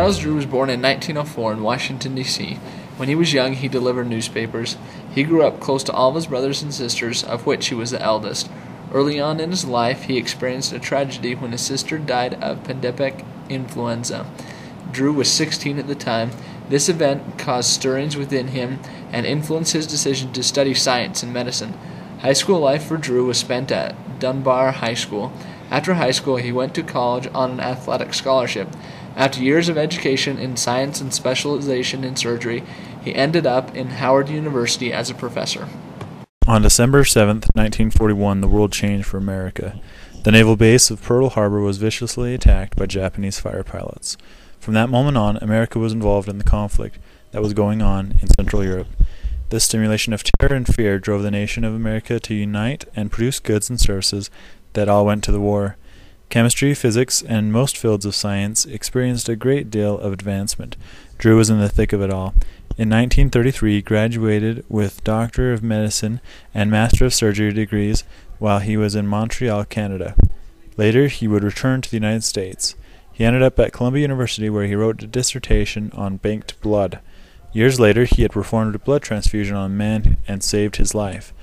Charles Drew was born in 1904 in Washington, D.C. When he was young, he delivered newspapers. He grew up close to all of his brothers and sisters, of which he was the eldest. Early on in his life, he experienced a tragedy when his sister died of pandemic influenza. Drew was 16 at the time. This event caused stirrings within him and influenced his decision to study science and medicine. High school life for Drew was spent at Dunbar High School. After high school, he went to college on an athletic scholarship. After years of education in science and specialization in surgery, he ended up in Howard University as a professor. On December 7, 1941, the world changed for America. The naval base of Pearl Harbor was viciously attacked by Japanese fighter pilots. From that moment on, America was involved in the conflict that was going on in Central Europe. This stimulation of terror and fear drove the nation of America to unite and produce goods and services that all went to the war. Chemistry, physics, and most fields of science experienced a great deal of advancement. Drew was in the thick of it all. In 1933, he graduated with Doctor of Medicine and Master of Surgery degrees while he was in Montreal, Canada. Later, he would return to the United States. He ended up at Columbia University, where he wrote a dissertation on banked blood. Years later, he had performed a blood transfusion on a man and saved his life.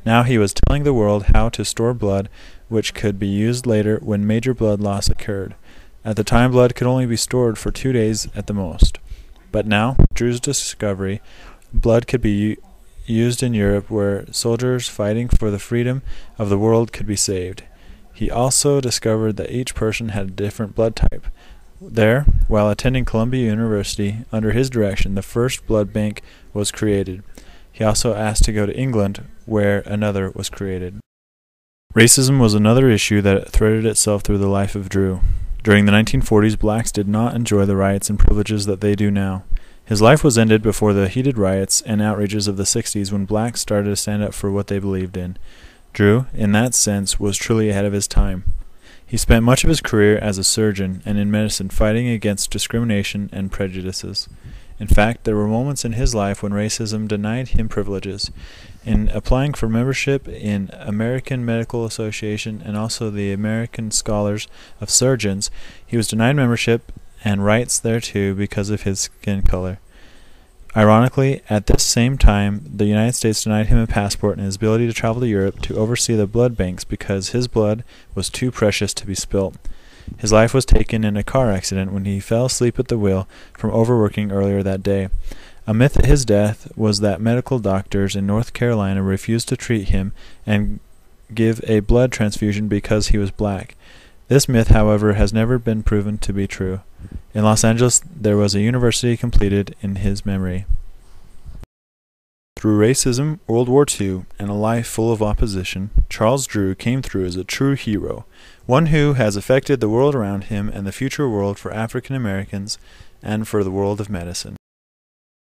Now he was telling the world how to store blood, which could be used later when major blood loss occurred. At the time, blood could only be stored for 2 days at the most. But now, Drew's discovery, blood could be used in Europe, where soldiers fighting for the freedom of the world could be saved. He also discovered that each person had a different blood type. There, while attending Columbia University, under his direction, the first blood bank was created. He also asked to go to England, where another was created. Racism was another issue that threaded itself through the life of Drew. During the 1940s, blacks did not enjoy the rights and privileges that they do now. His life was ended before the heated riots and outrages of the 60s, when blacks started to stand up for what they believed in. Drew, in that sense, was truly ahead of his time. He spent much of his career as a surgeon and in medicine fighting against discrimination and prejudices. In fact, there were moments in his life when racism denied him privileges. In applying for membership in American Medical Association and also the American Scholars of Surgeons, he was denied membership and rights thereto because of his skin color. Ironically, at this same time, the United States denied him a passport and his ability to travel to Europe to oversee the blood banks because his blood was too precious to be spilt. His life was taken in a car accident when he fell asleep at the wheel from overworking earlier that day. A myth at his death was that medical doctors in North Carolina refused to treat him and give a blood transfusion because he was black. This myth, however, has never been proven to be true. In Los Angeles, there was a university completed in his memory. Through racism, World War II, and a life full of opposition, Charles Drew came through as a true hero, one who has affected the world around him and the future world for African Americans and for the world of medicine.